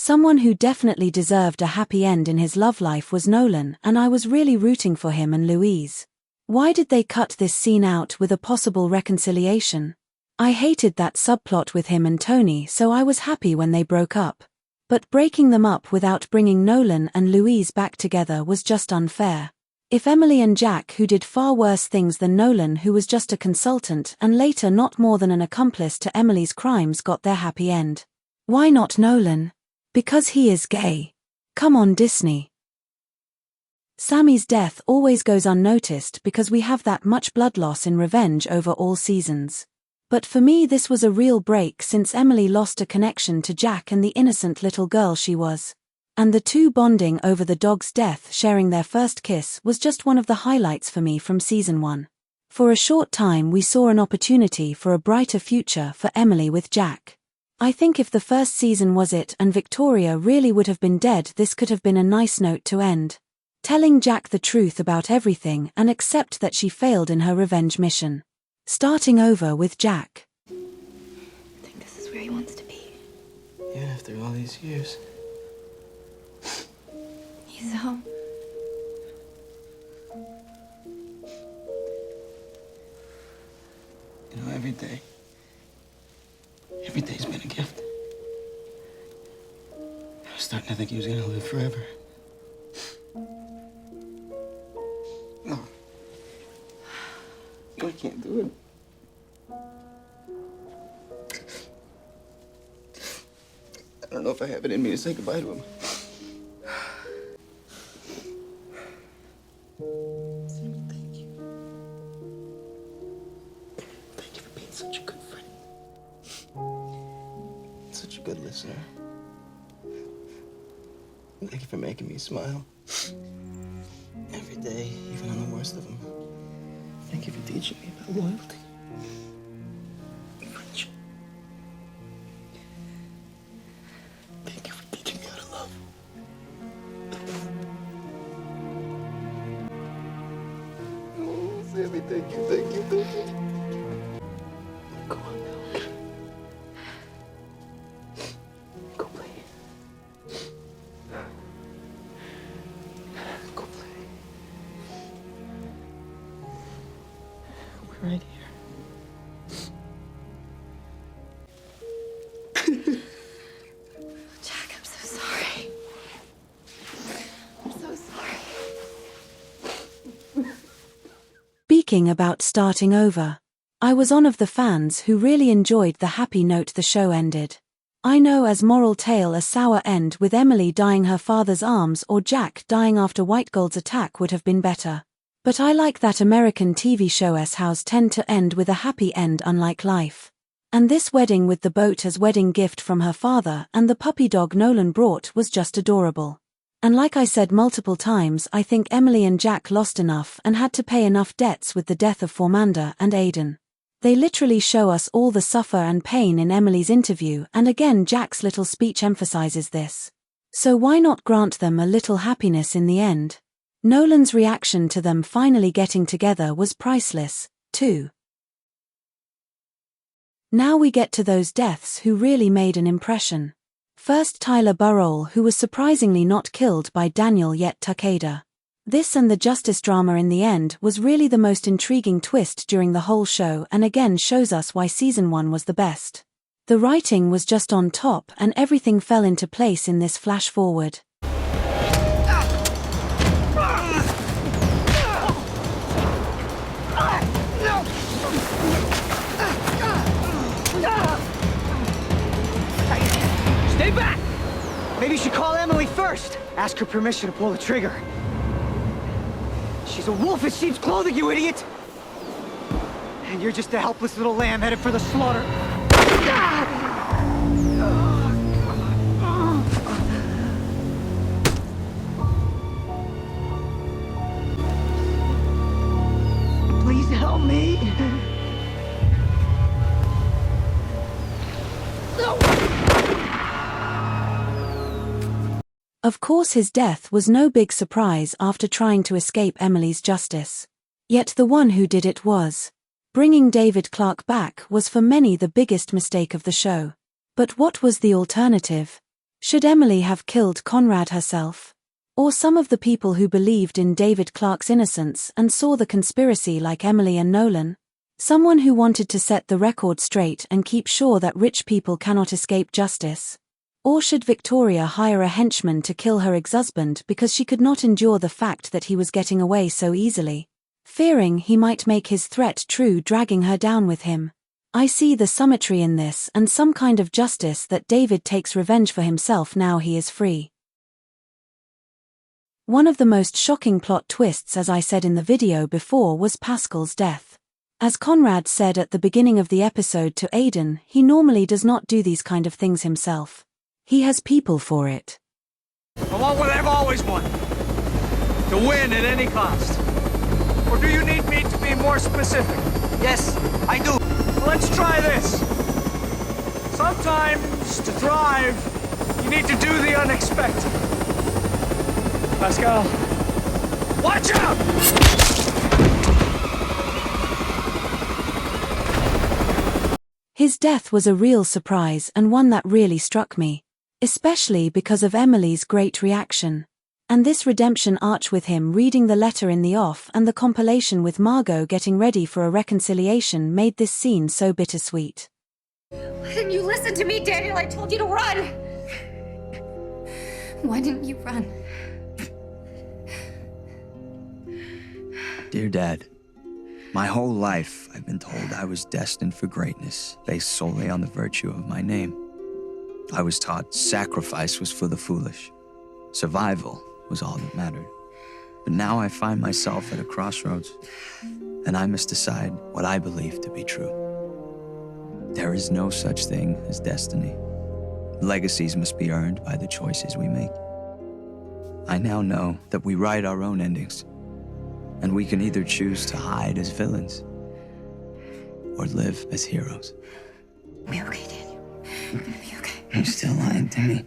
Someone who definitely deserved a happy end in his love life was Nolan, and I was really rooting for him and Louise. Why did they cut this scene out with a possible reconciliation? I hated that subplot with him and Tony, so I was happy when they broke up. But breaking them up without bringing Nolan and Louise back together was just unfair. If Emily and Jack, who did far worse things than Nolan, who was just a consultant and later not more than an accomplice to Emily's crimes, got their happy end, why not Nolan? Because he is gay. Come on, Disney. Sammy's death always goes unnoticed because we have that much blood loss in Revenge over all seasons. But for me this was a real break, since Emily lost a connection to Jack and the innocent little girl she was. And the two bonding over the dog's death, sharing their first kiss, was just one of the highlights for me from season 1. For a short time we saw an opportunity for a brighter future for Emily with Jack. I think if the first season was it and Victoria really would have been dead, this could have been a nice note to end. Telling Jack the truth about everything and accept that she failed in her revenge mission. Starting over with Jack. I think this is where he wants to be. Yeah, after all these years. He's home. You know, every day's been a gift. I was starting to think he was gonna live forever. No. I can't do it. I don't know if I have it in me to say goodbye to him. Sammy, thank you. Thank you for being such a good friend. Such a good listener. Thank you for making me smile. Every day, even on the worst of them. Thank you for teaching me about loyalty. Friendship. Thank you for teaching me how to love. Oh, Sammy, thank you. Go on now, okay? Go play. Go play. We're right here. Jack, I'm so sorry. I'm so sorry. Speaking about starting over, I was one of the fans who really enjoyed the happy note the show ended. I know as moral tale a sour end with Emily dying her father's arms or Jack dying after Whitegold's attack would have been better. But I like that American TV shows hows tend to end with a happy end, unlike life. And this wedding with the boat as wedding gift from her father and the puppy dog Nolan brought was just adorable. And like I said multiple times, I think Emily and Jack lost enough and had to pay enough debts with the death of Formanda and Aiden. They literally show us all the suffer and pain in Emily's interview, and again Jack's little speech emphasizes this. So why not grant them a little happiness in the end? Nolan's reaction to them finally getting together was priceless, too. Now we get to those deaths who really made an impression. First, Tyler Burrell, who was surprisingly not killed by Daniel yet Takeda. This and the justice drama in the end was really the most intriguing twist during the whole show, and again shows us why season 1 was the best. The writing was just on top and everything fell into place in this flash forward. Stay back! Maybe you should call Emily first. Ask her permission to pull the trigger. She's a wolf in sheep's clothing, you idiot! And you're just a helpless little lamb headed for the slaughter. Please help me. Of course his death was no big surprise after trying to escape Emily's justice. Yet the one who did it was. Bringing David Clarke back was for many the biggest mistake of the show. But what was the alternative? Should Emily have killed Conrad herself? Or some of the people who believed in David Clarke's innocence and saw the conspiracy like Emily and Nolan? Someone who wanted to set the record straight and keep sure that rich people cannot escape justice? Or should Victoria hire a henchman to kill her ex-husband because she could not endure the fact that he was getting away so easily? Fearing he might make his threat true, dragging her down with him. I see the symmetry in this and some kind of justice that David takes revenge for himself now he is free. One of the most shocking plot twists, as I said in the video before, was Pascal's death. As Conrad said at the beginning of the episode to Aidan, he normally does not do these kind of things himself. He has people for it. I want what I've always wanted. To win at any cost. Or do you need me to be more specific? Yes, I do. Let's try this. Sometimes, to thrive, you need to do the unexpected. Pascal, watch out! His death was a real surprise and one that really struck me. Especially because of Emily's great reaction. And this redemption arc with him reading the letter in the off and the compilation with Margot getting ready for a reconciliation made this scene so bittersweet. Why didn't you listen to me, Daniel? I told you to run! Why didn't you run? Dear Dad, my whole life I've been told I was destined for greatness based solely on the virtue of my name. I was taught sacrifice was for the foolish. Survival was all that mattered. But now I find myself at a crossroads, and I must decide what I believe to be true. There is no such thing as destiny. Legacies must be earned by the choices we make. I now know that we write our own endings, and we can either choose to hide as villains or live as heroes. Be okay, Daniel. You're gonna be okay. You're still lying to me.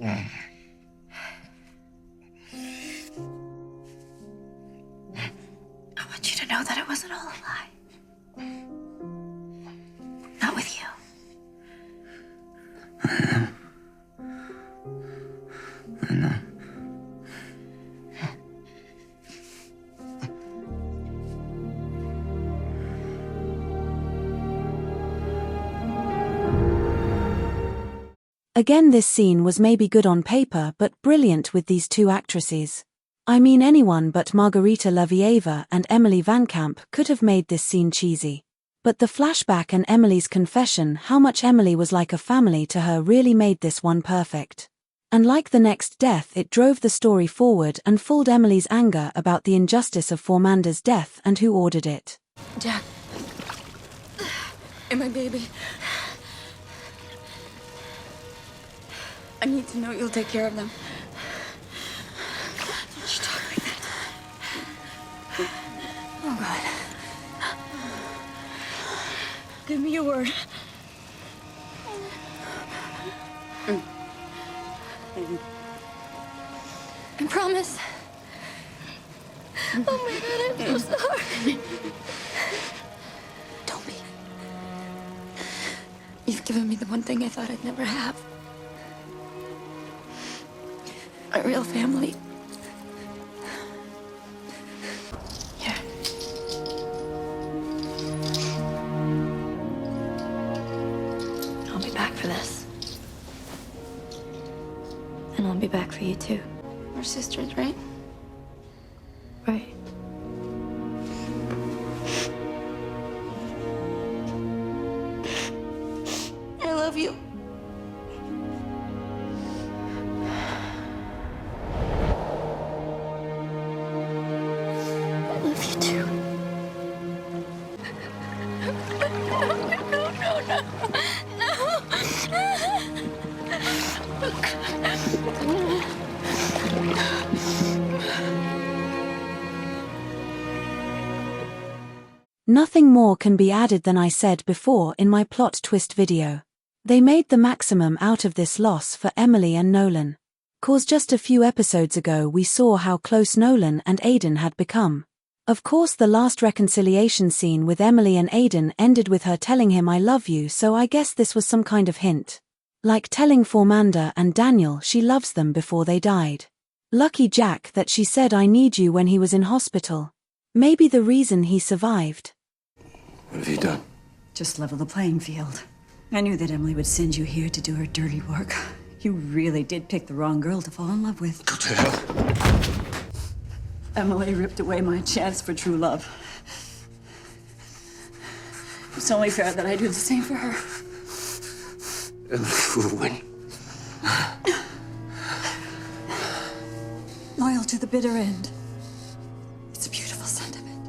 I want you to know that it wasn't all a lie. Not with you. I know. Again, this scene was maybe good on paper but brilliant with these two actresses. I mean, anyone but Margarita Lavieva and Emily Van Camp could have made this scene cheesy. But the flashback and Emily's confession, how much Emily was like a family to her, really made this one perfect. And like the next death, it drove the story forward and fooled Emily's anger about the injustice of Formander's death and who ordered it. Jack. And my baby. I need to know you'll take care of them. Don't you talk like that. Oh, God. Give me your word. I promise. Oh, my God, I'm so sorry. Don't be. You've given me the one thing I thought I'd never have. A real family. Here. I'll be back for this. And I'll be back for you too. We're sisters, right? Right. I love you. Nothing more can be added than I said before in my plot twist video. They made the maximum out of this loss for Emily and Nolan. 'Cause just a few episodes ago we saw how close Nolan and Aidan had become. Of course, the last reconciliation scene with Emily and Aidan ended with her telling him I love you, so I guess this was some kind of hint. Like telling Formanda and Daniel she loves them before they died. Lucky Jack that she said I need you when he was in hospital. Maybe the reason he survived. What have you done? Just level the playing field. I knew that Emily would send you here to do her dirty work. You really did pick the wrong girl to fall in love with. Go to hell. Emily ripped away my chance for true love. It's only fair that I do the same for her. And who win? Loyal to the bitter end. It's a beautiful sentiment.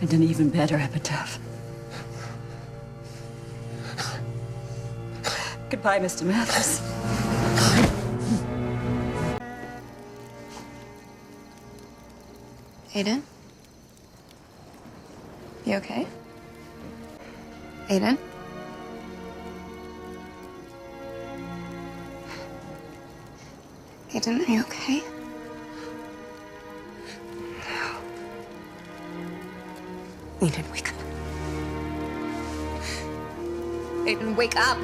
And an even better epitaph. Goodbye, Mr. Mathis. Aiden? You okay? Aiden? Aiden, are you okay? No. Aiden, wake up. Aiden, wake up!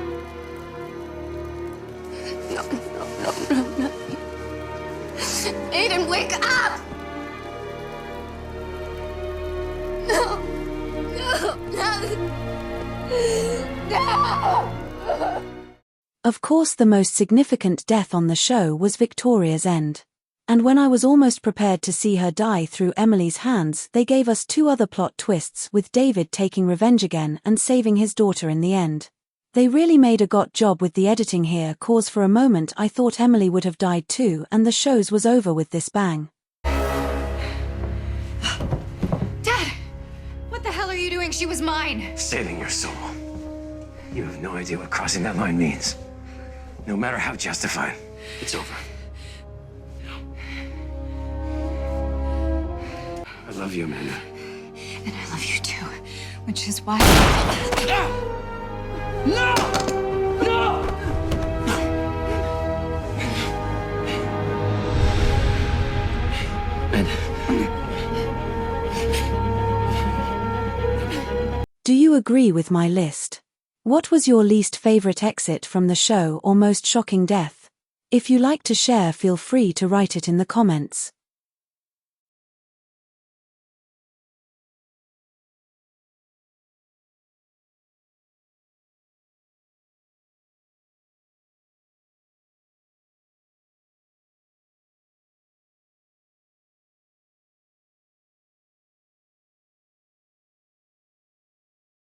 No, no, no, no, no. Aiden, wake up! No! No! No! No! Of course, the most significant death on the show was Victoria's end. And when I was almost prepared to see her die through Emily's hands, they gave us two other plot twists, with David taking revenge again and saving his daughter in the end. They really made a got job with the editing here, cause for a moment I thought Emily would have died too and the shows was over with this bang. Dad! What the hell are you doing? She was mine! Saving your soul. You have no idea what crossing that line means. No matter how justified, it's over. I love you, Amanda. And I love you too, which is why... No! No! Do you agree with my list? What was your least favorite exit from the show or most shocking death? If you like to share, feel free to write it in the comments.